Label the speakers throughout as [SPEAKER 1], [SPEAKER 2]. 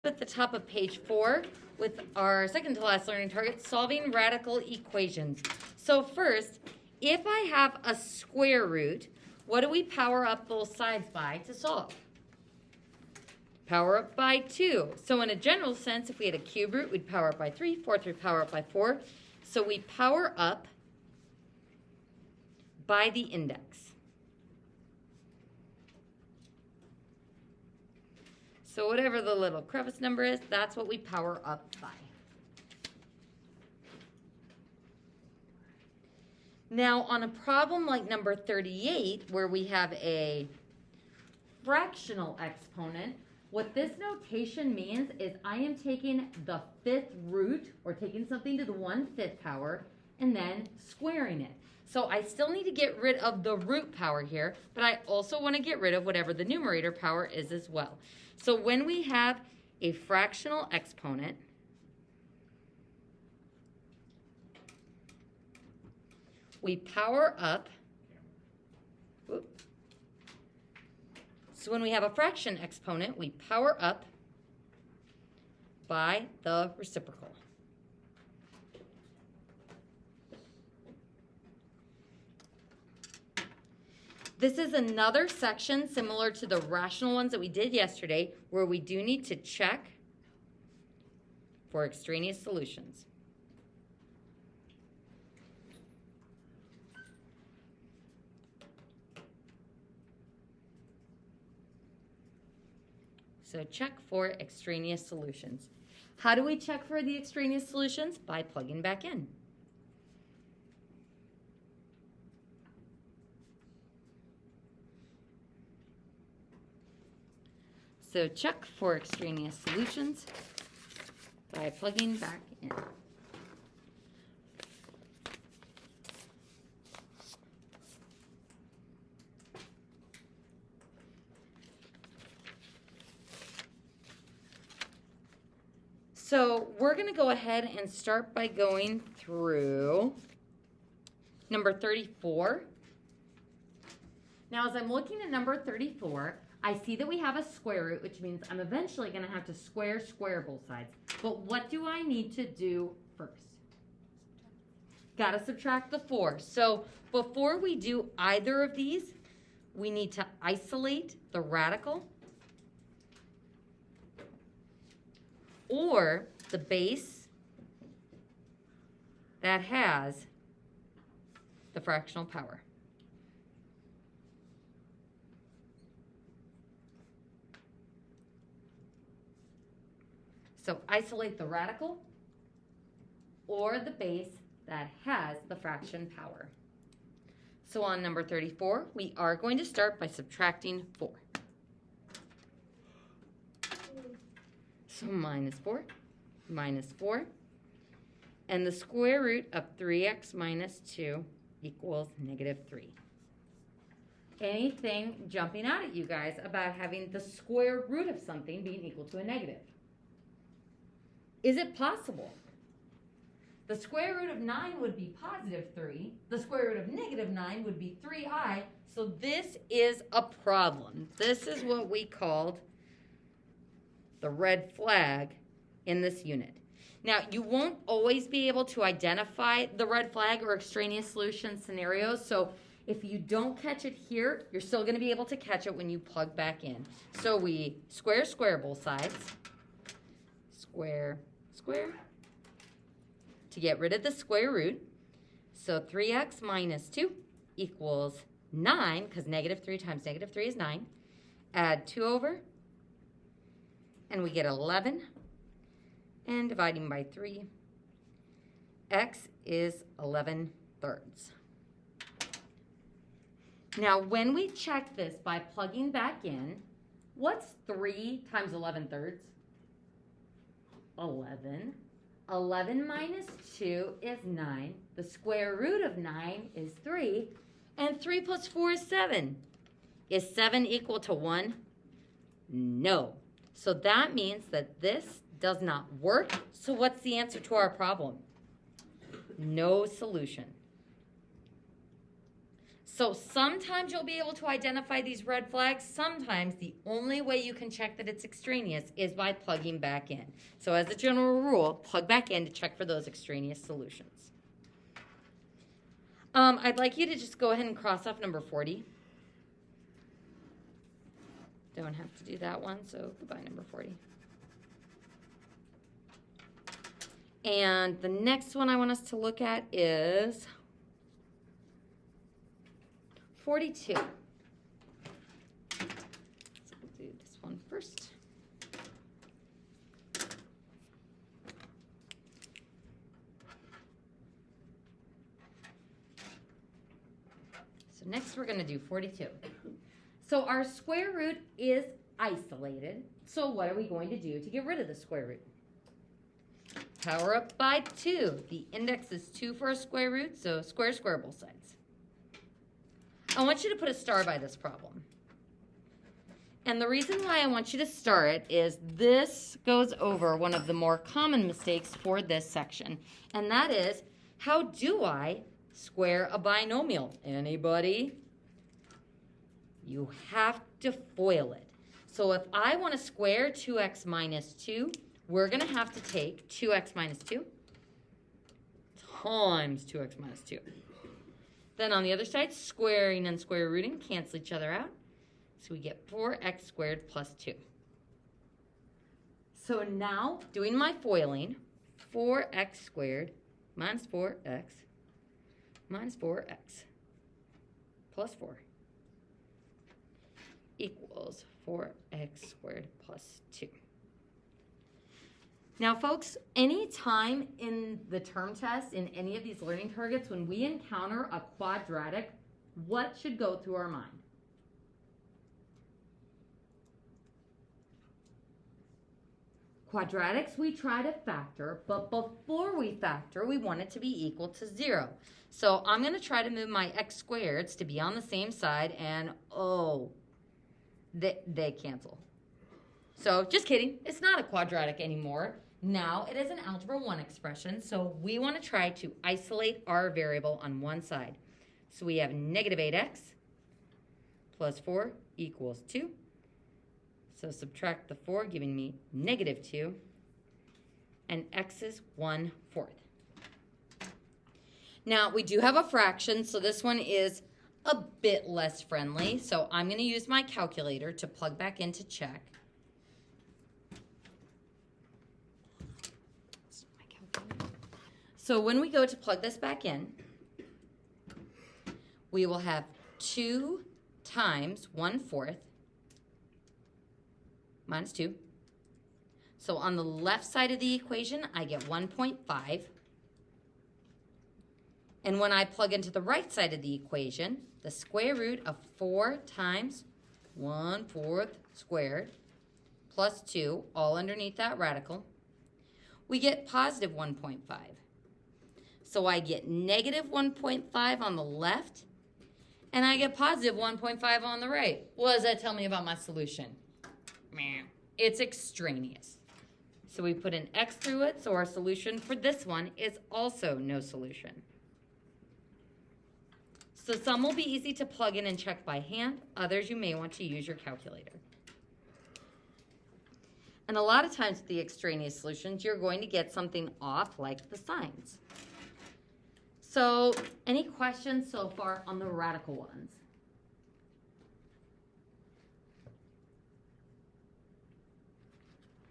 [SPEAKER 1] at the top of page 4 with our second to last learning target, solving radical equations. So first, if I have a square root, what do we power up both sides by to solve? Power up by 2. So in a general sense, if we had a cube root, we'd power up by 3. Fourth root, power up by 4. So we power up by the index. So whatever the little crevice number is, that's what we power up by. Now on a problem like number 38, where we have a fractional exponent, what this notation means is I am taking the 5th root, or taking something to the 1/5 power, and then squaring it. So I still need to get rid of the root power here, but I also want to get rid of whatever the numerator power is as well. So when we have a fractional exponent, we power up. So when we have a fraction exponent, we power up by the reciprocal. This is another section similar to the rational ones that we did yesterday, where we do need to check for extraneous solutions. So check for extraneous solutions. How do we check for the extraneous solutions? By plugging back in. So check for extraneous solutions by plugging back in. So we're going to go ahead and start by going through number 34. Now as I'm looking at number 34, I see that we have a square root, which means I'm eventually going to have to square both sides. But what do I need to do first? Got to subtract the 4. So before we do either of these, we need to isolate the radical or the base that has the fractional power. So isolate the radical or the base that has the fraction power. So on number 34, we are going to start by subtracting 4. So minus 4, and the square root of 3x minus 2 equals -3. Anything jumping out at you guys about having the square root of something being equal to a negative? Is it possible? The square root of 9 would be +3. The square root of -9 would be 3i. So this is a problem. This is what we called the red flag in this unit. Now, you won't always be able to identify the red flag or extraneous solution scenarios. So if you don't catch it here, you're still going to be able to catch it when you plug back in. So we square both sides. Square to get rid of the square root. So 3x minus 2 equals 9, because -3 times -3 is 9. Add 2 over, and we get 11. And dividing by 3, x is 11/3. Now, when we check this by plugging back in, what's 3 times 11/3? 11. 11 minus 2 is 9. The square root of 9 is 3. And 3 plus 4 is 7. Is 7 equal to 1? No. So that means that this does not work. So what's the answer to our problem? No solution. So sometimes you'll be able to identify these red flags. Sometimes the only way you can check that it's extraneous is by plugging back in. So as a general rule, plug back in to check for those extraneous solutions. I'd like you to just go ahead and cross off number 40. Don't have to do that one, so goodbye number 40. And the next one I want us to look at is 42. So we'll do this one first. So next we're going to do 42. So our square root is isolated. So what are we going to do to get rid of the square root? Power up by 2. The index is 2 for a square root, so square, square both sides. I want you to put a star by this problem. And the reason why I want you to star it is this goes over one of the more common mistakes for this section. And that is, how do I square a binomial? Anybody? You have to FOIL it. So if I want to square 2x minus 2, we're going to have to take 2x minus 2 times 2x minus 2. Then on the other side, squaring and square rooting cancel each other out. So we get 4x squared plus 2. So now, doing my FOILing, 4x squared minus 4x minus 4x plus 4 equals 4x squared plus 2. Now, folks, any time in the term test, in any of these learning targets, when we encounter a quadratic, what should go through our mind? Quadratics, we try to factor, but before we factor, we want it to be equal to 0. So I'm going to try to move my x squareds to be on the same side, and oh, they cancel. So just kidding, it's not a quadratic anymore. Now it is an algebra 1 expression, so we want to try to isolate our variable on one side. So we have negative 8x plus 4 equals 2. So subtract the 4, giving me negative 2, and x is 1/4. Now we do have a fraction, so this one is a bit less friendly. So I'm going to use my calculator to plug back in to check. So when we go to plug this back in, we will have 2 times 1/4 minus 2. So on the left side of the equation, I get 1.5. And when I plug into the right side of the equation, the square root of 4 times 1/4 squared plus 2, all underneath that radical, we get positive 1.5. So I get negative 1.5 on the left, and I get positive 1.5 on the right. What does that tell me about my solution? It's extraneous. So we put an x through it, so our solution for this one is also no solution. So some will be easy to plug in and check by hand. Others you may want to use your calculator. And a lot of times with the extraneous solutions, you're going to get something off like the signs. So any questions so far on the radical ones?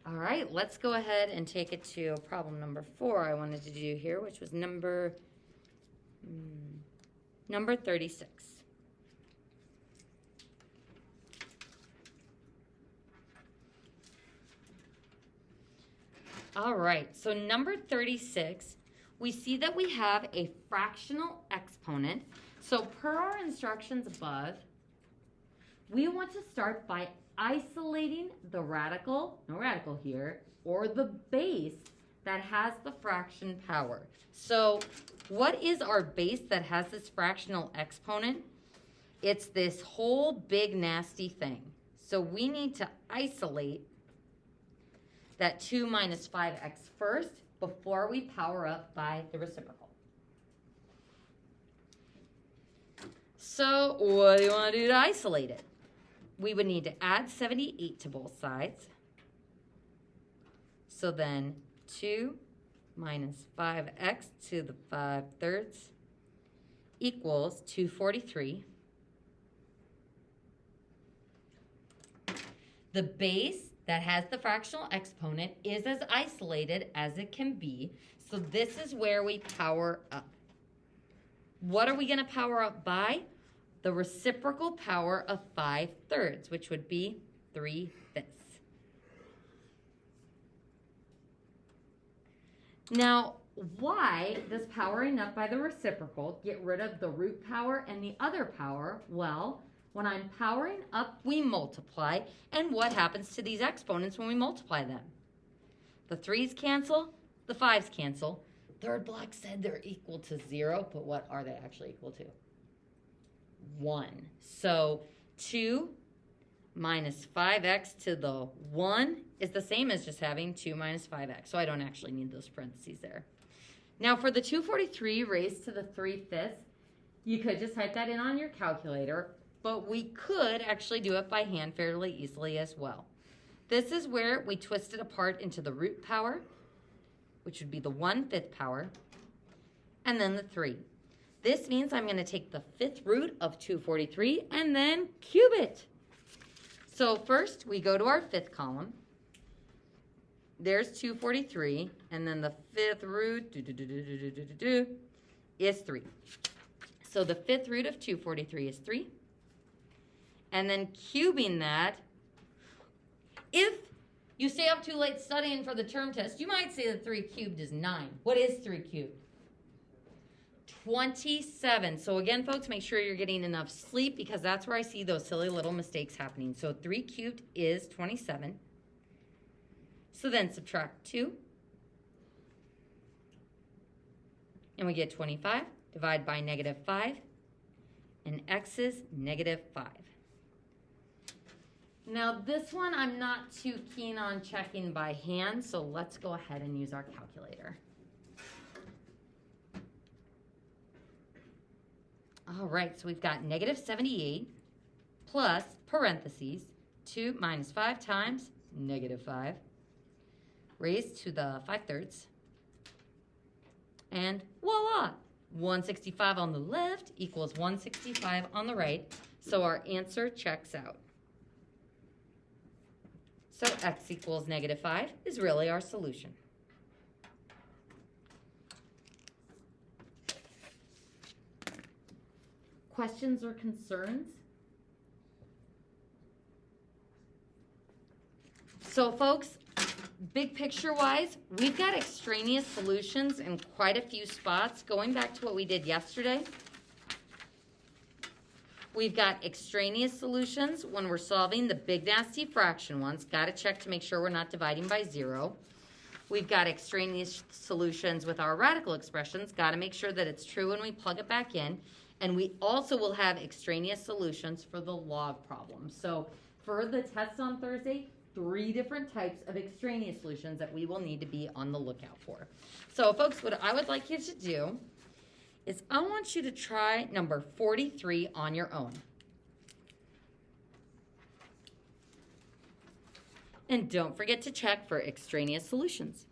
[SPEAKER 1] All right, let's go ahead and take it to problem number 4 I wanted to do here, which was number 36. All right, so number 36, we see that we have a fractional exponent. So per our instructions above, we want to start by isolating the radical, no radical here, or the base that has the fraction power. So what is our base that has this fractional exponent? It's this whole big nasty thing. So we need to isolate that 2 minus 5x first before we power up by the reciprocal. So what do you want to do to isolate it? We would need to add 78 to both sides. So then 2 minus 5x to the 5/3 equals 243. The base that has the fractional exponent is as isolated as it can be. So this is where we power up. What are we going to power up by? The reciprocal power of 5/3, which would be 3/5. Now, why does powering up by the reciprocal get rid of the root power and the other power? Well, when I'm powering up, we multiply. And what happens to these exponents when we multiply them? The 3's cancel, the 5's cancel. Third block said they're equal to 0, but what are they actually equal to? 1. So 2 minus 5x to the 1 is the same as just having 2 minus 5x. So I don't actually need those parentheses there. Now for the 243 raised to the 3/5, you could just type that in on your calculator, but we could actually do it by hand fairly easily as well. This is where we twist it apart into the root power, which would be the 1/5 power, and then the 3. This means I'm going to take the 5th root of 243 and then cube it. So first we go to our 5th column. There's 243, and then the 5th root is 3. So the 5th root of 243 is 3. And then cubing that, if you stay up too late studying for the term test, you might say that 3 cubed is 9. What is 3 cubed? 27. So again, folks, make sure you're getting enough sleep because that's where I see those silly little mistakes happening. So 3 cubed is 27. So then subtract 2. And we get 25. Divide by -5. And x is -5. Now this one I'm not too keen on checking by hand, so let's go ahead and use our calculator. All right, so we've got -78 plus parentheses 2 minus 5 times -5 raised to the 5/3. And voila, 165 on the left equals 165 on the right. So our answer checks out. So x equals -5 is really our solution. Questions or concerns? So folks, big picture wise, we've got extraneous solutions in quite a few spots. Going back to what we did yesterday, we've got extraneous solutions when we're solving the big nasty fraction ones. Got to check to make sure we're not dividing by 0. We've got extraneous solutions with our radical expressions. Got to make sure that it's true when we plug it back in. And we also will have extraneous solutions for the log problem. So for the test on Thursday, 3 different types of extraneous solutions that we will need to be on the lookout for. So folks, what I would like you to do is I want you to try number 43 on your own. And don't forget to check for extraneous solutions.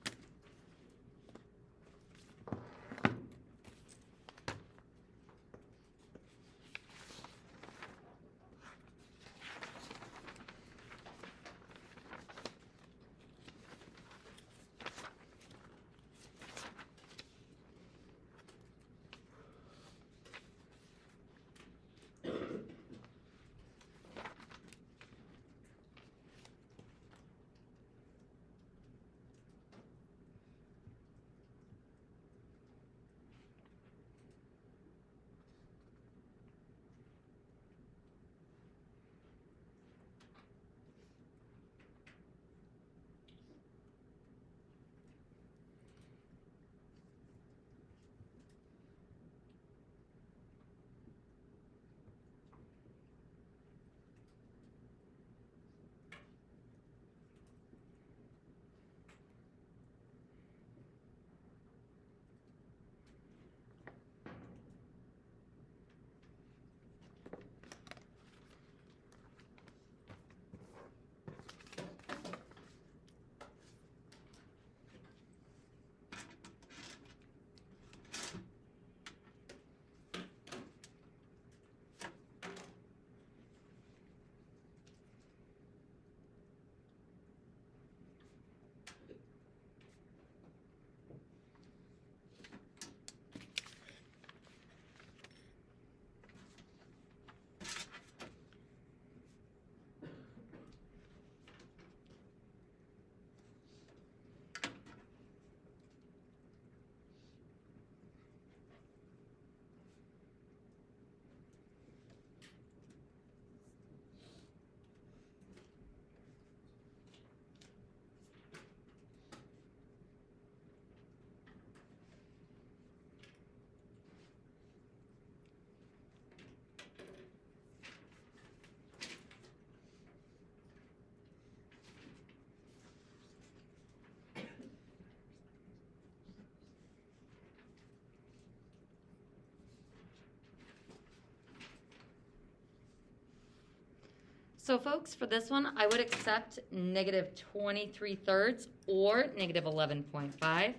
[SPEAKER 1] So folks, for this one, I would accept negative 23/3 or negative 11.5. I'm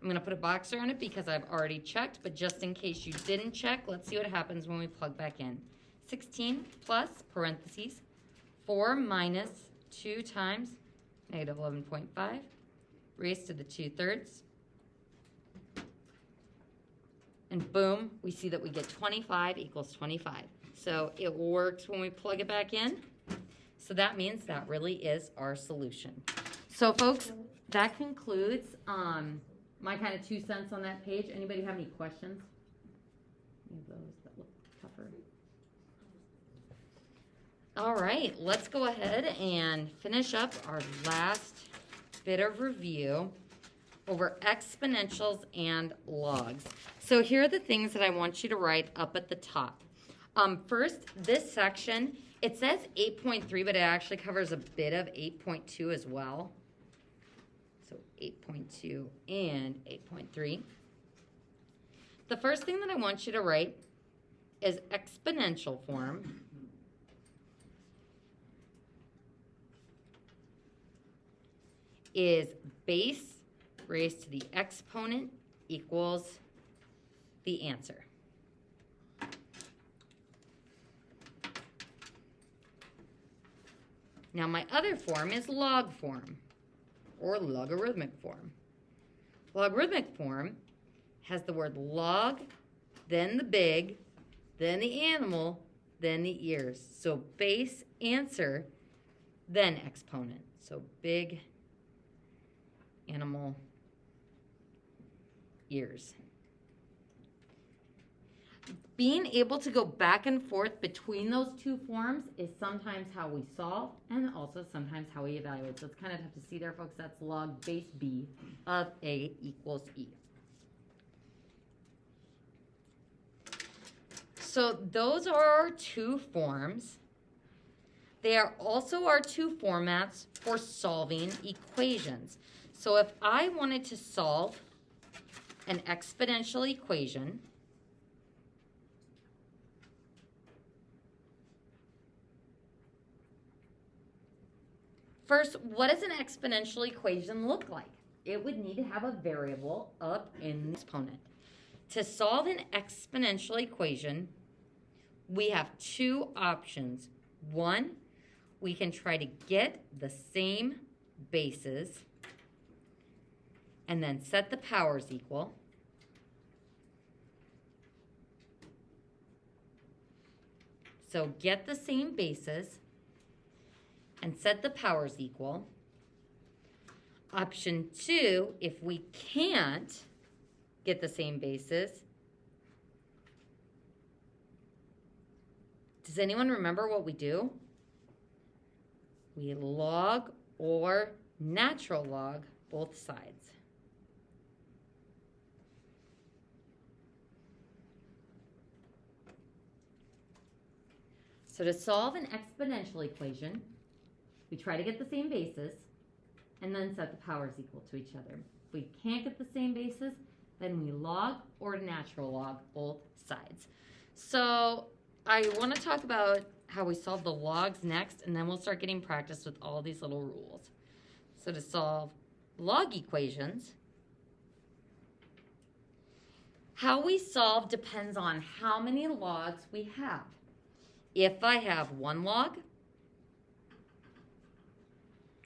[SPEAKER 1] going to put a box around it because I've already checked, but just in case you didn't check, let's see what happens when we plug back in. 16 plus, parentheses, 4 minus 2 times negative 11.5 raised to the 2/3. And boom, we see that we get 25 equals 25. So it works when we plug it back in. So that means that really is our solution. So folks, that concludes my kind of 2 cents on that page. Anybody have any questions? Any of those that look tougher? All right, let's go ahead and finish up our last bit of review over exponentials and logs. So here are the things that I want you to write up at the top. First, this section, it says 8.3, but it actually covers a bit of 8.2 as well. So 8.2 and 8.3. The first thing that I want you to write is exponential form. Is base raised to the exponent equals the answer. Now my other form is log form or logarithmic form. Logarithmic form has the word log, then the big, then the animal, then the ears. So base, answer, then exponent. So big, animal, ears. Being able to go back and forth between those two forms is sometimes how we solve and also sometimes how we evaluate. So it's kind of tough to see there, folks. That's log base b of a equals e. So those are our two forms. They are also our two formats for solving equations. So if I wanted to solve an exponential equation, first, what does an exponential equation look like? It would need to have a variable up in the exponent. To solve an exponential equation, we have two options. One, we can try to get the same bases and then set the powers equal. So get the same bases and set the powers equal. Option 2, if we can't get the same bases, does anyone remember what we do? We log or natural log both sides. So to solve an exponential equation, we try to get the same bases and then set the powers equal to each other. If we can't get the same bases, then we log or natural log both sides. So I want to talk about how we solve the logs next, and then we'll start getting practice with all these little rules. So to solve log equations, how we solve depends on how many logs we have. If I have one log,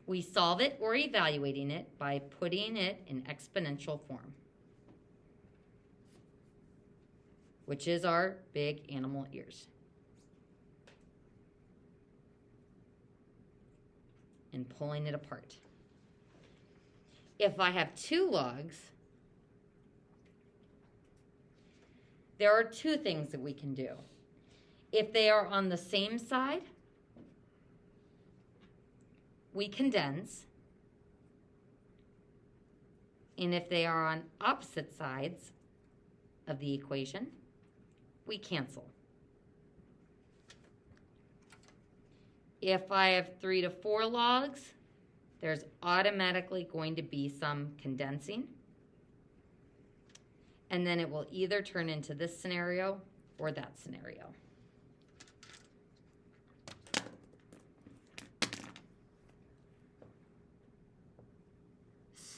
[SPEAKER 1] we solve it or evaluating it by putting it in exponential form, which is our big animal ears. And pulling it apart. If I have two logs, there are two things that we can do. If they are on the same side, we condense. And if they are on opposite sides of the equation, we cancel. If I have 3 to 4 logs, there's automatically going to be some condensing. And then it will either turn into this scenario or that scenario.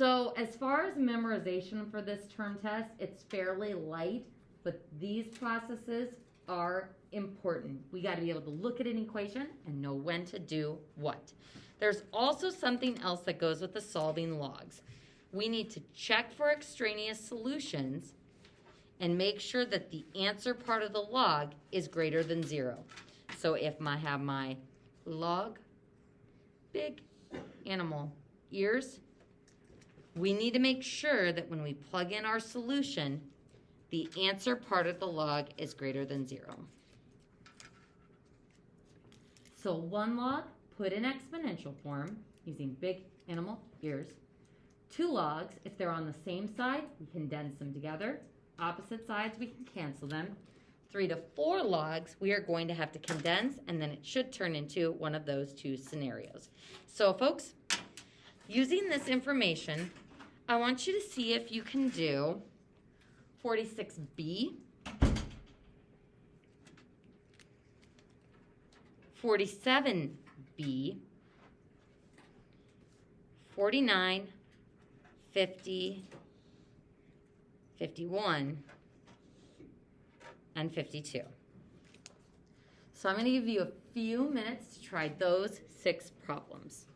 [SPEAKER 1] So as far as memorization for this term test, it's fairly light, but these processes are important. We got to be able to look at an equation and know when to do what. There's also something else that goes with the solving logs. We need to check for extraneous solutions and make sure that the answer part of the log is greater than 0. So if I have my log, big animal, ears, we need to make sure that when we plug in our solution, the answer part of the log is greater than 0. So 1 log, put in exponential form using big animal, ears. 2 logs, if they're on the same side, we condense them together. Opposite sides, we can cancel them. 3 to 4 logs, we are going to have to condense, and then it should turn into one of those 2 scenarios. So folks, using this information, I want you to see if you can do 46b, 47b, 49, 50, 51, and 52. So I'm going to give you a few minutes to try those 6 problems.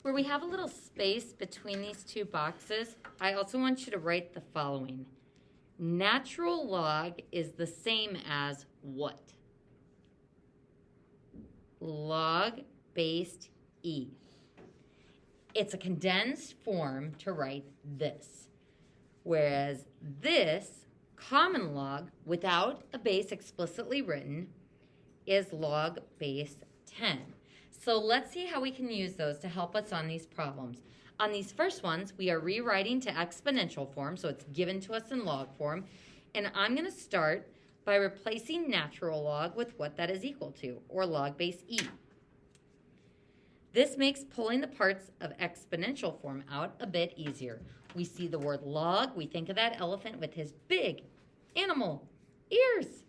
[SPEAKER 1] Where we have a little space between these 2 boxes, I also want you to write the following. Natural log is the same as what? Log based E. It's a condensed form to write this. Whereas this, common log, without a base explicitly written, is log base 10. So let's see how we can use those to help us on these problems. On these first ones, we are rewriting to exponential form, so it's given to us in log form. And I'm going to start by replacing natural log with what that is equal to, or log base E. This makes pulling the parts of exponential form out a bit easier. We see the word log, we think of that elephant with his big animal ears.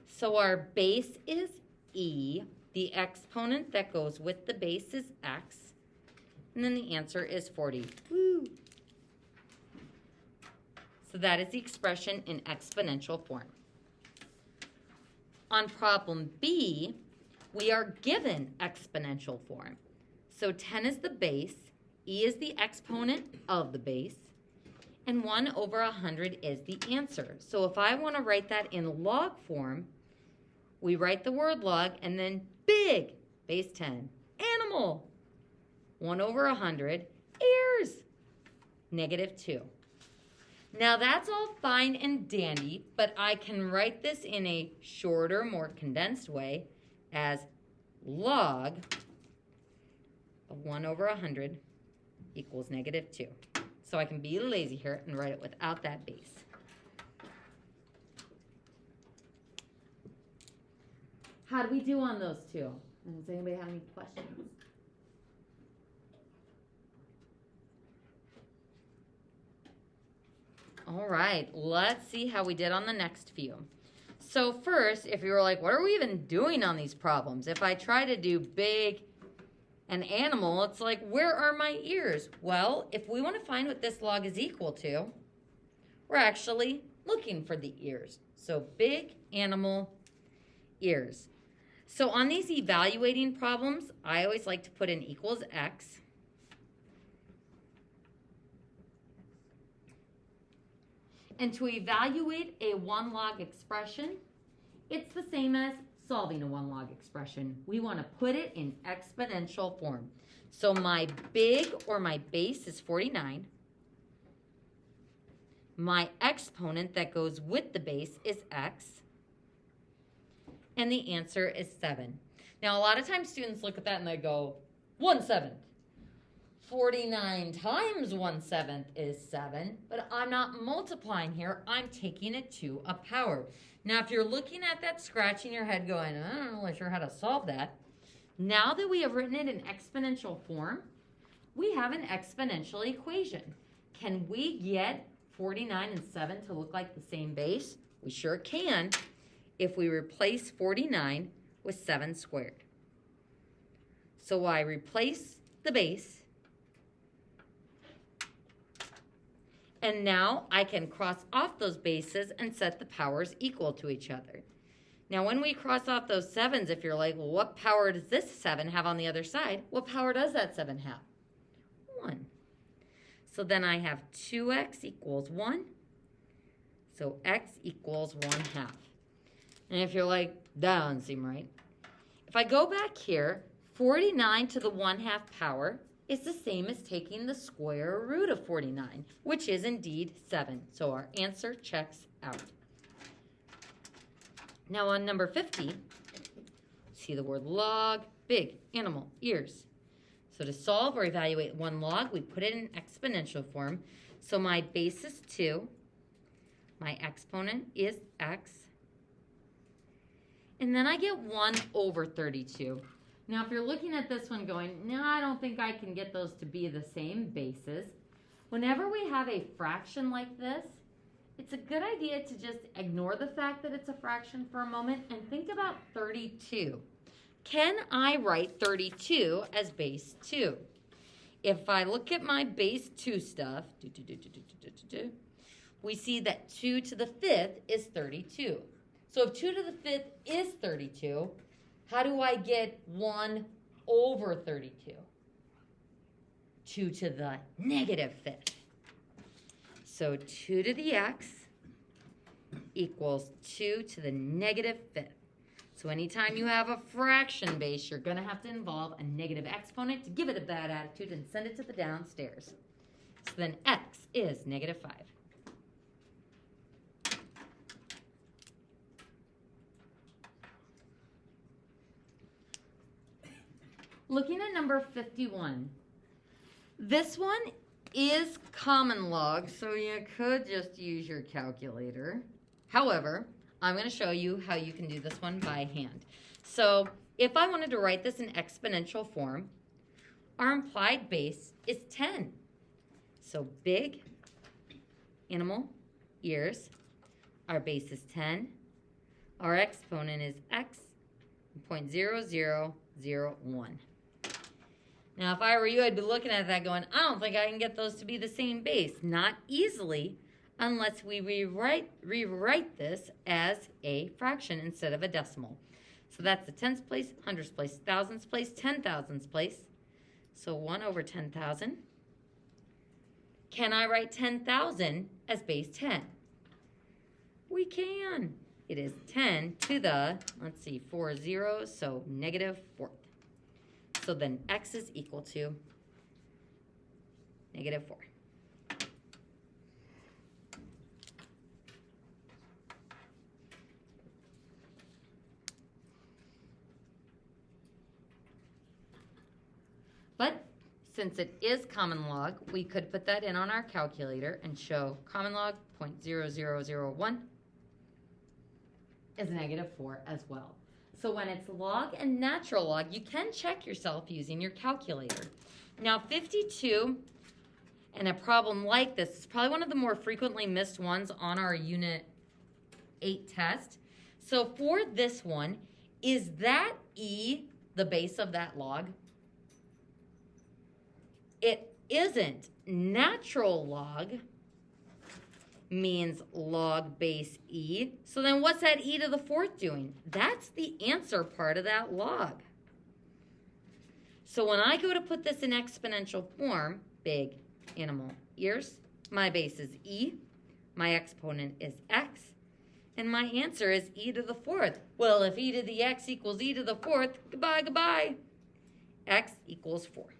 [SPEAKER 1] So our base is E. The exponent that goes with the base is x, and then the answer is 40. Woo! So that is the expression in exponential form. On problem B, we are given exponential form. So 10 is the base, E is the exponent of the base, and 1 over 100 is the answer. So if I want to write that in log form, we write the word log and then big, base 10, animal, 1 over 100, ears, -2. Now that's all fine and dandy, but I can write this in a shorter, more condensed way as log of 1 over 100 equals -2. So I can be lazy here and write it without that base. How do we do on those two? Does anybody have any questions? All right, let's see how we did on the next few. So first, if you were like, what are we even doing on these problems? If I try to do big and animal, it's like, where are my ears? Well, if we want to find what this log is equal to, we're actually looking for the ears. So big, animal, ears. So on these evaluating problems, I always like to put in equals x. And to evaluate a one log expression, it's the same as solving a one log expression. We want to put it in exponential form. So my big, or my base, is 49. My exponent that goes with the base is x. And the answer is 7. Now, a lot of times students look at that and they go, 1/7. 49 times 1/7 is 7, but I'm not multiplying here. I'm taking it to a power. Now, if you're looking at that, scratching your head going, I'm not really sure how to solve that. Now that we have written it in exponential form, we have an exponential equation. Can we get 49 and 7 to look like the same base? We sure can if we replace 49 with 7 squared. So I replace the base, and now I can cross off those bases and set the powers equal to each other. Now when we cross off those 7s, if you're like, well, what power does this 7 have on the other side? What power does that 7 have? 1. So then I have 2x equals 1. So x equals 1/2. And if you're like, that doesn't seem right. If I go back here, 49 to the 1/2 power is the same as taking the square root of 49, which is indeed 7. So our answer checks out. Now on number 50, see the word log, big, animal, ears. So to solve or evaluate one log, we put it in exponential form. So my base is 2. My exponent is x. And then I get 1 over 32. Now, if you're looking at this one going, no, I don't think I can get those to be the same bases. Whenever we have a fraction like this, it's a good idea to just ignore the fact that it's a fraction for a moment and think about 32. Can I write 32 as base 2? If I look at my base 2 stuff, we see that 2 to the 5th is 32. So if 2 to the 5th is 32, how do I get 1 over 32? 2 to the -5th. So 2 to the x equals 2 to the -5th. So anytime you have a fraction base, you're going to have to involve a negative exponent to give it a bad attitude and send it to the downstairs. So then x is -5. Looking at number 51, this one is common log, so you could just use your calculator. However, I'm going to show you how you can do this one by hand. So if I wanted to write this in exponential form, our implied base is 10. So big, animal, ears, our base is 10. Our exponent is x, 0.0001. Now, if I were you, I'd be looking at that going, I don't think I can get those to be the same base. Not easily, unless we rewrite this as a fraction instead of a decimal. So that's the tens place, hundreds place, thousands place, 10,000s place. So 1 over 10,000. Can I write 10,000 as base 10? We can. It is 10 to the, let's see, 4 zeros, so -4th. So then x is equal to -4. since it is common log, we could put that in on our calculator and show common log 0.0001 is -4 as well. So when it's log and natural log, you can check yourself using your calculator. Now 52, and a problem like this is probably one of the more frequently missed ones on our Unit 8 test. So for this one, is that E the base of that log? It isn't. Natural log means log base E. So then what's that E to the 4th doing? That's the answer part of that log. So when I go to put this in exponential form, big animal ears, my base is E, my exponent is X, and my answer is E to the 4th. Well, if E to the X equals E to the 4th, goodbye, goodbye. X equals 4.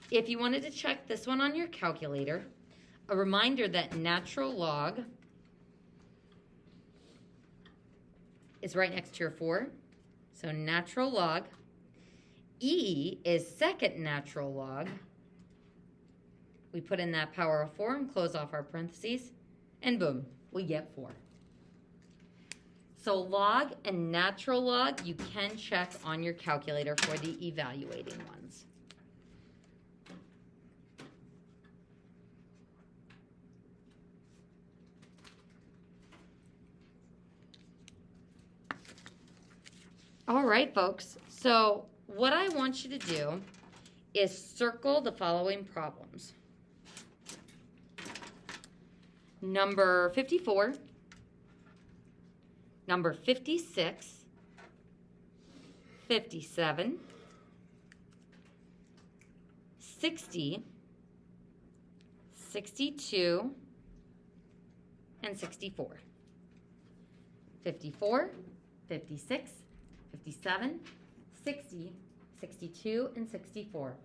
[SPEAKER 1] If you wanted to check this one on your calculator, a reminder that natural log is right next to your 4. So natural log. E is second natural log. We put in that power of 4 and close off our parentheses, and boom, we get 4. So log and natural log, you can check on your calculator for the evaluating ones. All right, folks. So what I want you to do is circle the following problems. Number 54, number 56, 57, 60, 62, and 64. 54, 56, 57, 60, 62, and 64.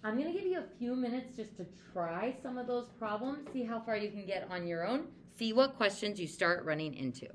[SPEAKER 1] I'm going to give you a few minutes just to try some of those problems, see how far you can get on your own, see what questions you start running into.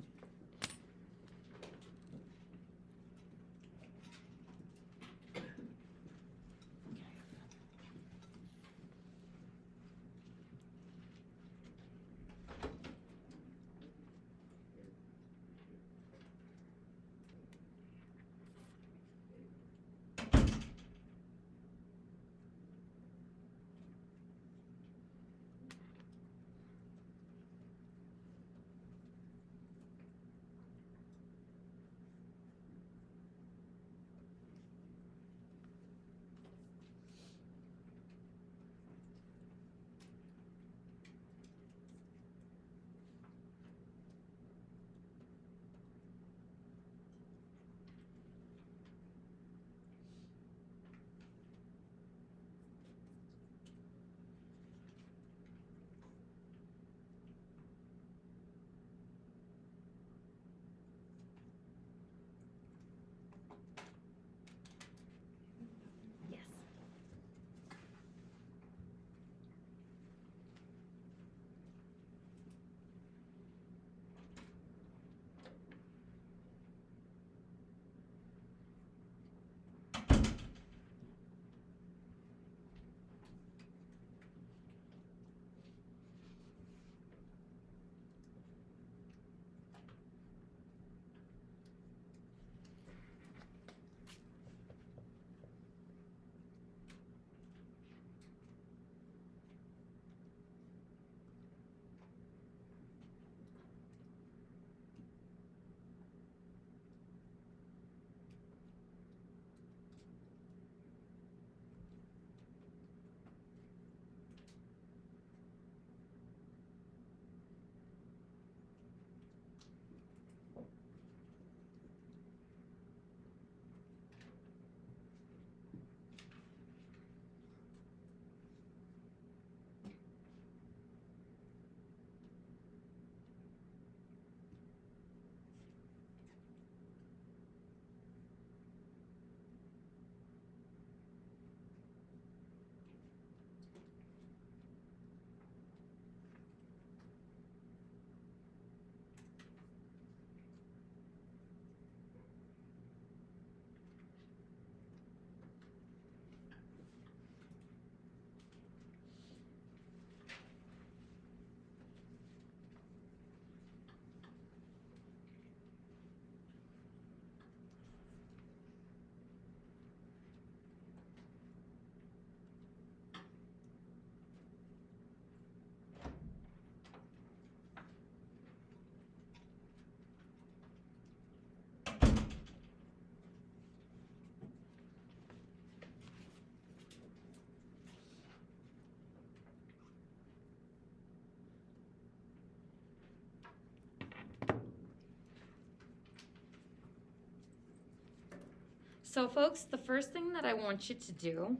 [SPEAKER 1] So folks, the first thing that I want you to do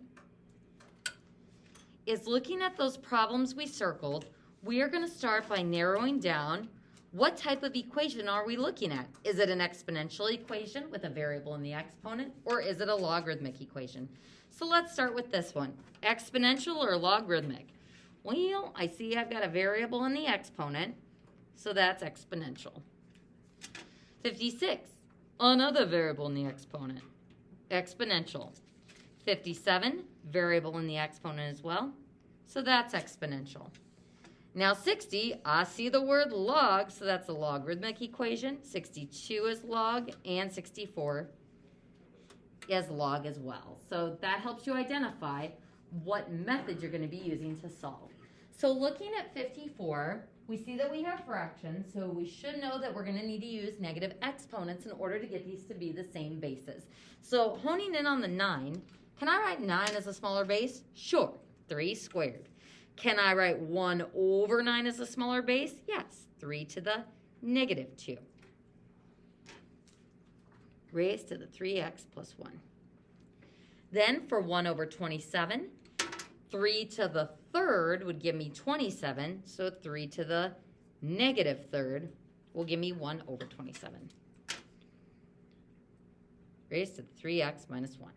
[SPEAKER 1] is looking at those problems we circled, we are going to start by narrowing down what type of equation are we looking at. Is it an exponential equation with a variable in the exponent, or is it a logarithmic equation? So let's start with this one, exponential or logarithmic. Well, I see I've got a variable in the exponent, so that's exponential. 56, another variable in the exponent, exponential. 57, variable in the exponent as well, so that's exponential. Now 60, I see the word log, so that's a logarithmic equation. 62 is log, and 64 is log as well. So that helps you identify what method you're going to be using to solve. So looking at 54, we see that we have fractions, so we should know that we're going to need to use negative exponents in order to get these to be the same bases. So honing in on the 9, can I write 9 as a smaller base? Sure, 3 squared. Can I write 1 over 9 as a smaller base? Yes, 3 to the negative 2. Raised to the 3x plus 1. Then for 1 over 27, 3 to the third would give me 27, so 3 to the negative third will give me 1 over 27. Raised to the 3x minus 1.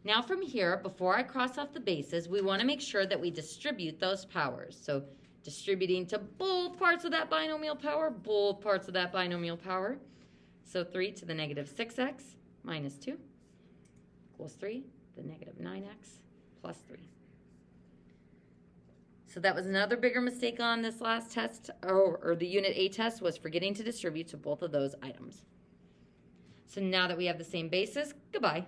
[SPEAKER 1] Now from here, before I cross off the bases, we want to make sure that we distribute those powers. So distributing to both parts of that binomial power, both parts of that binomial power. So 3 to the negative 6x minus 2 equals 3 to the negative 9x plus 3. So that was another bigger mistake on this last test, or the Unit A test, was forgetting to distribute to both of those items. So now that we have the same basis, goodbye.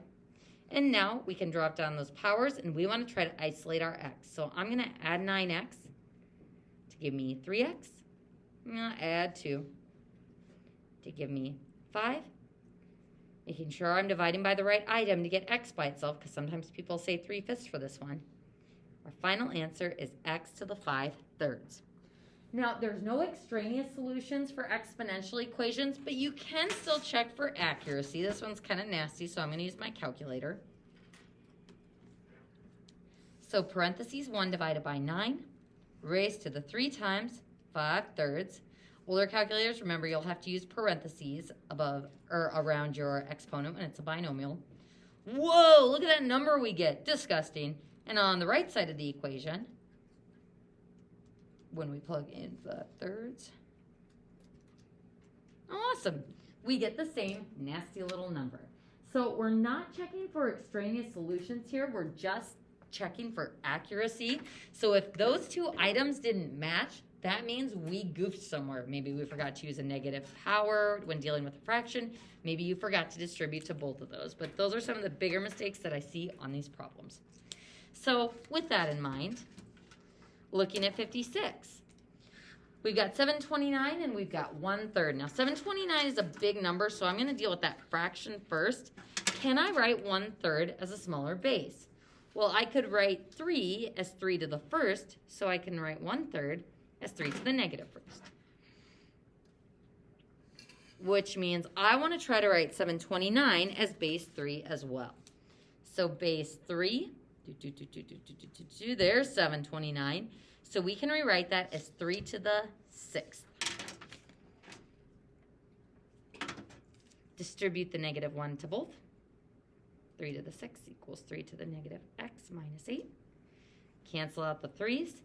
[SPEAKER 1] And now we can drop down those powers, and we want to try to isolate our x. So I'm going to add 9x to give me 3x. I'm going to add 2 to give me 5. Making sure I'm dividing by the right item to get x by itself, because sometimes people say 3/5 for this one. Our final answer is x to the 5/3. Now, there's no extraneous solutions for exponential equations, but you can still check for accuracy. This one's kind of nasty, so I'm going to use my calculator. So parentheses 1 divided by 9, raised to the 3 times 5/3. Older calculators, remember you'll have to use parentheses above or around your exponent when it's a binomial. Whoa, look at that number we get. Disgusting. And on the right side of the equation, when we plug in the thirds, awesome, we get the same nasty little number. So we're not checking for extraneous solutions here, we're just checking for accuracy. So if those two items didn't match, that means we goofed somewhere. Maybe we forgot to use a negative power when dealing with a fraction. Maybe you forgot to distribute to both of those. But those are some of the bigger mistakes that I see on these problems. So with that in mind, looking at 56, we've got 729 and we've got 1/3. Now 729 is a big number, so I'm going to deal with that fraction first. Can I write 1/3 as a smaller base? Well, I could write 3 as 3 to the first, so I can write 1/3 as 3 to the negative first. Which means I want to try to write 729 as base 3 as well. So base 3, there's 729. So we can rewrite that as 3 to the 6th. Distribute the negative 1 to both. 3 to the 6th equals 3 to the negative x minus 8. Cancel out the 3's.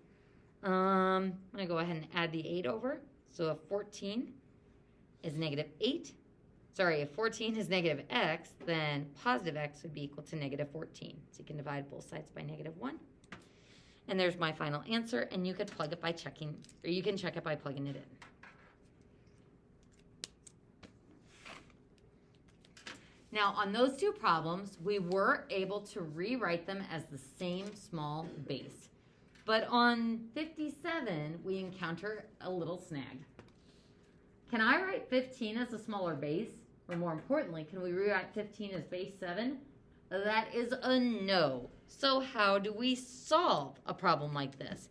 [SPEAKER 1] I'm going to go ahead and add the 8 over. So if 14 is negative 8, if 14 is negative x, then positive x would be equal to negative 14. So you can divide both sides by negative 1. And there's my final answer, and you could plug it by checking, or you can check it by plugging it in. Now, on those two problems, we were able to rewrite them as the same small base. But on 57, we encounter a little snag. Can I write 15 as a smaller base? Or more importantly, can we rewrite 15 as base 7? That is a no. So how do we solve a problem like this?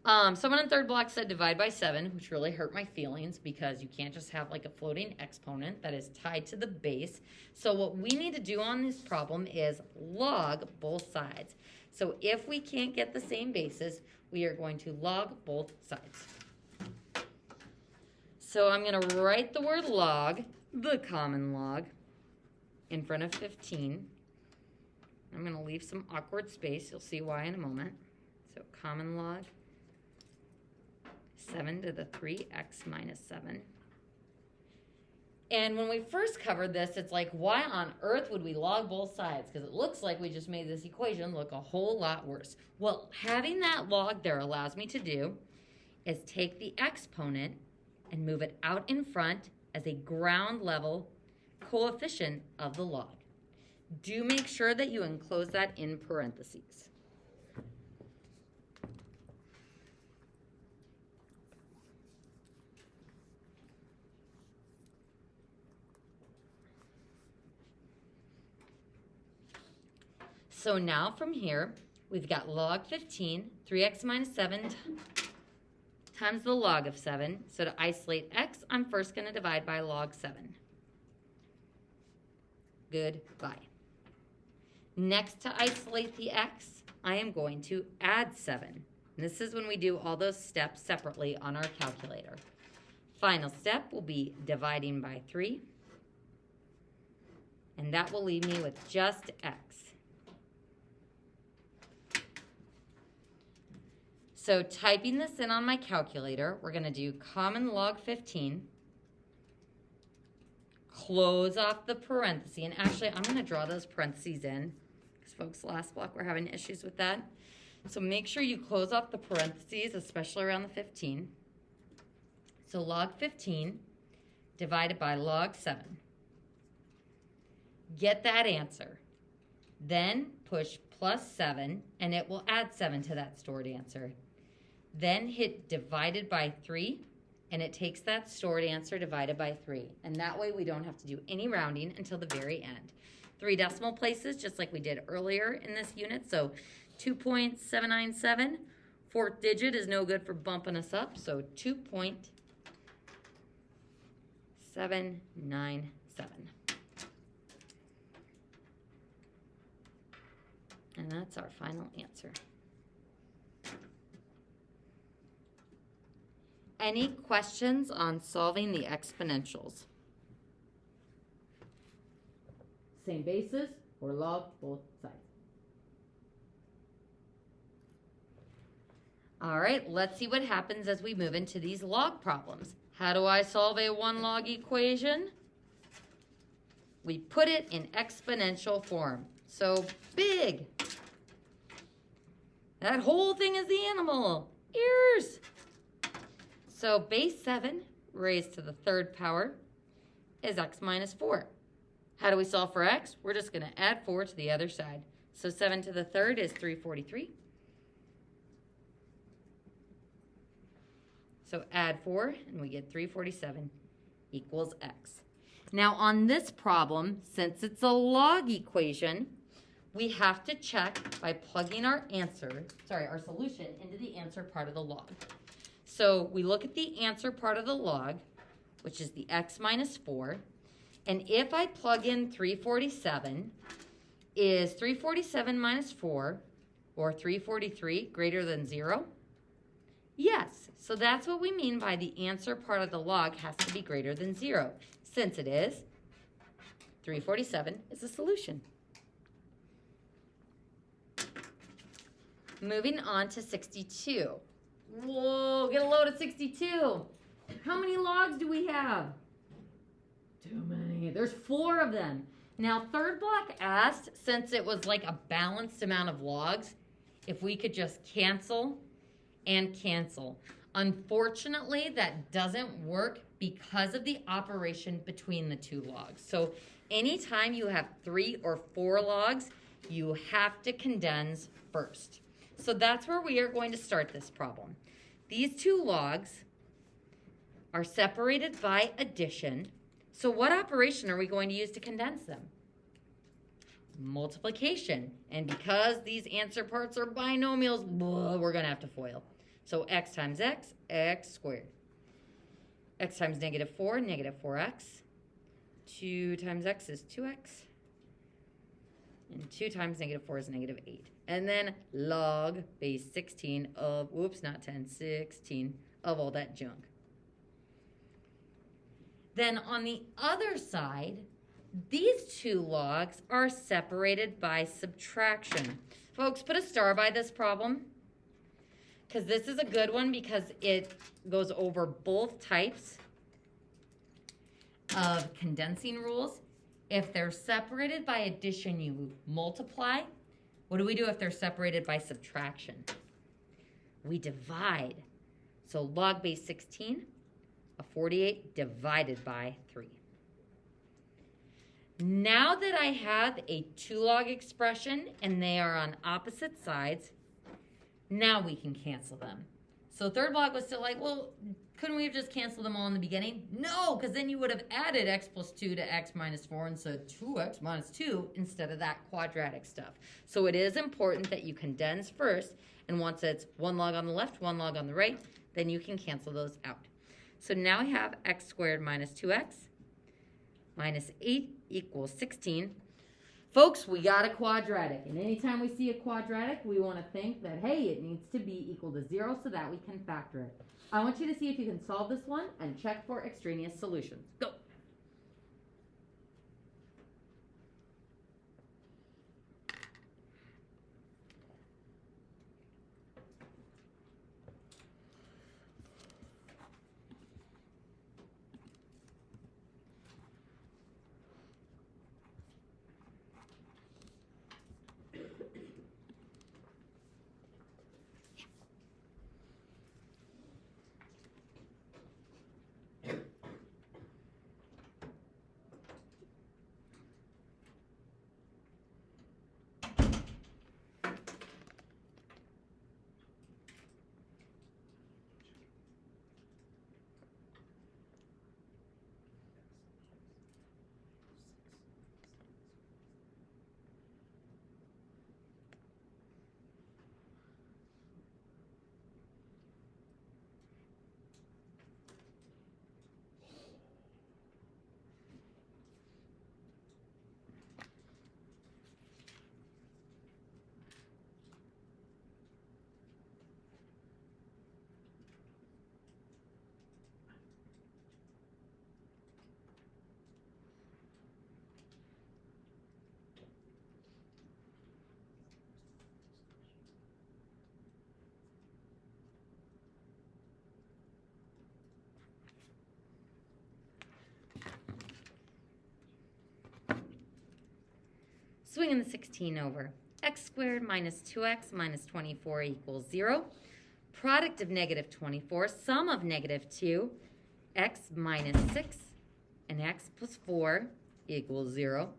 [SPEAKER 1] Someone in third block said divide by 7, which really hurt my feelings because you can't just have like a floating exponent that is tied to the base. So what we need to do on this problem is log both sides. So if we can't get the same bases, we are going to log both sides. So I'm going to write the word log, the common log, in front of 15. I'm going to leave some awkward space. You'll see why in a moment. So common log, 7 to the 3x minus 7. And when we first covered this, it's like, why on earth would we log both sides? Because it looks like we just made this equation look a whole lot worse. Well, having that log there allows me to do is take the exponent and move it out in front as a ground level coefficient of the log. Do make sure that you enclose that in parentheses. So now from here, we've got log 15, 3x minus 7 times the log of 7. So to isolate x, I'm first going to divide by log 7. Goodbye. Next, to isolate the x, I am going to add 7. And this is when we do all those steps separately on our calculator. Final step will be dividing by 3. And that will leave me with just x. So typing this in on my calculator, we're going to do common log 15, close off the parentheses, and actually I'm going to draw those parentheses in because folks last block were having issues with that. So make sure you close off the parentheses, especially around the 15. So log 15 divided by log 7. Get that answer. Then push plus 7 and it will add 7 to that stored answer. Then hit divided by 3, and it takes that stored answer divided by 3. And that way we don't have to do any rounding until the very end. 3 decimal places, just like we did earlier in this unit. So 2.797, fourth digit is no good for bumping us up. So 2.797. And that's our final answer. Any questions on solving the exponentials? Same basis or log both sides? All right, let's see what happens as we move into these log problems. How do I solve a one log equation? We put it in exponential form. So big. That whole thing is the animal. Ears. So base 7 raised to the third power is x minus 4. How do we solve for x? We're just going to add 4 to the other side. So 7 to the third is 343. So add 4 and we get 347 equals x. Now on this problem, since it's a log equation, we have to check by plugging our solution into the answer part of the log. So we look at the answer part of the log, which is the x minus 4. And if I plug in 347, is 347 minus 4, or 343, greater than 0? Yes. So that's what we mean by the answer part of the log has to be greater than 0. Since it is, 347 is the solution. Moving on to 62. Whoa, get a load of 62. How many logs do we have? Too many. There's 4 of them. Now, third block asked, since it was like a balanced amount of logs, if we could just cancel and cancel. Unfortunately, that doesn't work because of the operation between the 2 logs. So anytime you have 3 or 4 logs, you have to condense first. So that's where we are going to start this problem. These 2 logs are separated by addition. So what operation are we going to use to condense them? Multiplication. And because these answer parts are binomials, we're going to have to FOIL. So x times x, x squared. X times negative 4, negative 4x. 2 times x is 2x. And 2 times negative 4 is negative 8. And then log base 16 of, whoops, not 10, 16 of all that junk. Then on the other side, these two logs are separated by subtraction. Folks, put a star by this problem, because this is a good one because it goes over both types of condensing rules. If they're separated by addition, you multiply. What do we do if they're separated by subtraction? We divide. So log base 16 of 48 divided by 3. Now that I have a 2-log expression and they are on opposite sides, now we can cancel them. So third log was still like, well, couldn't we have just canceled them all in the beginning? No, because then you would have added x plus 2 to x minus 4 and said 2x minus 2 instead of that quadratic stuff. So it is important that you condense first, and once it's 1 log on the left, 1 log on the right, then you can cancel those out. So now I have x squared minus 2x minus 8 equals 16. Folks, we got a quadratic, and anytime we see a quadratic, we want to think that, hey, it needs to be equal to 0 so that we can factor it. I want you to see if you can solve this one and check for extraneous solutions. Go. Swinging the 16 over. X squared minus 2x minus 24 equals 0. Product of negative 24, sum of negative 2, x minus 6, and x plus 4 equals 0.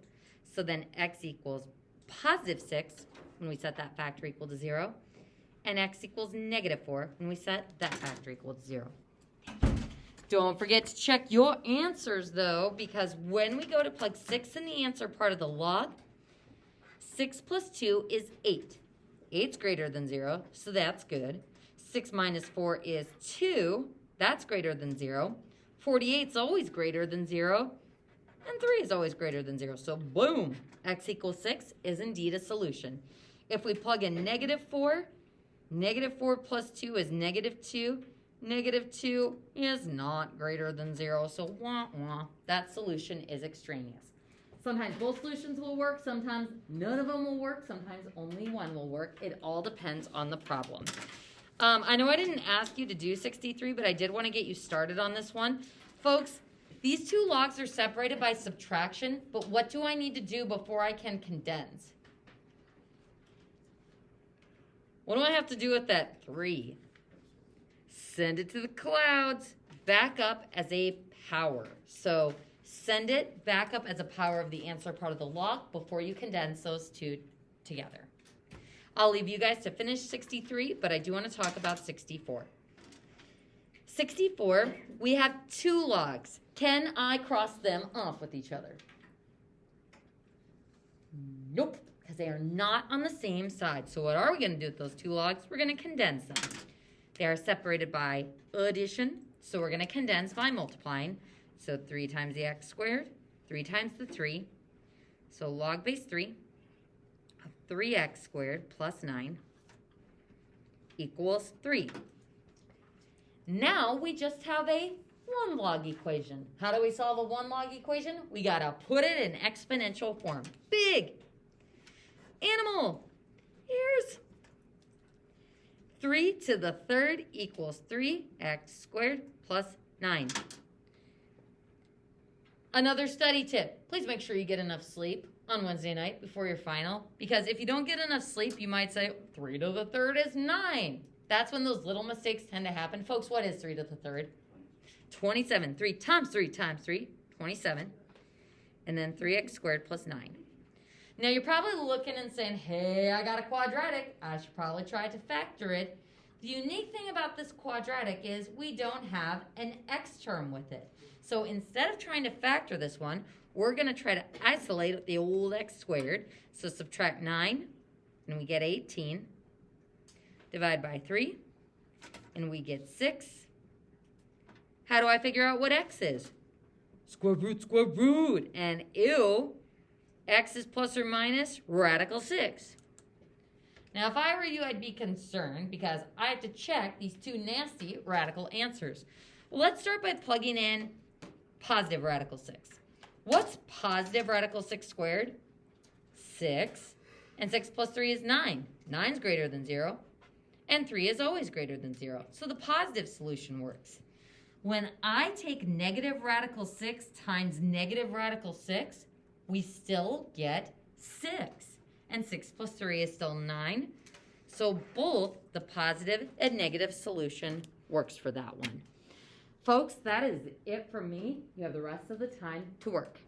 [SPEAKER 1] So then x equals positive 6 when we set that factor equal to 0. And x equals negative 4 when we set that factor equal to 0. Don't forget to check your answers, though, because when we go to plug 6 in the answer part of the log, 6 plus 2 is 8. 8's greater than 0, so that's good. 6 minus 4 is 2. That's greater than 0. 48's always greater than 0. And 3 is always greater than 0. So boom, x equals 6 is indeed a solution. If we plug in negative 4 plus 2 is negative 2. Negative 2 is not greater than 0. So wah, wah, that solution is extraneous. Sometimes both solutions will work, sometimes none of them will work, sometimes only one will work. It all depends on the problem. I know I didn't ask you to do 63, but I did want to get you started on this one. Folks, these two logs are separated by subtraction, but what do I need to do before I can condense? What do I have to do with that 3? Send it to the clouds, back up as a power. So send it back up as a power of the answer part of the log before you condense those two together. I'll leave you guys to finish 63, but I do want to talk about 64. 64, we have two logs. Can I cross them off with each other? Nope, because they are not on the same side. So what are we going to do with those two logs? We're going to condense them. They are separated by addition, so we're going to condense by multiplying. So 3 times the x squared, 3 times the 3. So log base 3 of 3x squared plus 9 equals 3. Now we just have a 1 log equation. How do we solve a 1 log equation? We got to put it in exponential form. Big animal. Here's 3 to the third equals 3x squared plus 9. Another study tip. Please make sure you get enough sleep on Wednesday night before your final, because if you don't get enough sleep, you might say 3 to the third is 9. That's when those little mistakes tend to happen. Folks, what is 3 to the third? 27. 3 times 3 times 3, 27. And then 3x squared plus 9. Now, you're probably looking and saying, hey, I got a quadratic. I should probably try to factor it. The unique thing about this quadratic is we don't have an x term with it. So instead of trying to factor this one, we're going to try to isolate the old x squared. So subtract 9, and we get 18. Divide by 3, and we get 6. How do I figure out what x is? Square root. And ew, x is plus or minus radical 6. Now, if I were you, I'd be concerned because I have to check these two nasty radical answers. Well, let's start by plugging in positive radical 6. What's positive radical 6 squared? 6. And 6 plus 3 is 9. 9 is greater than 0. And 3 is always greater than 0. So the positive solution works. When I take negative radical 6 times negative radical 6, we still get 6. And 6 plus 3 is still 9. So both the positive and negative solution works for that one. Folks, that is it from me. You have the rest of the time to work.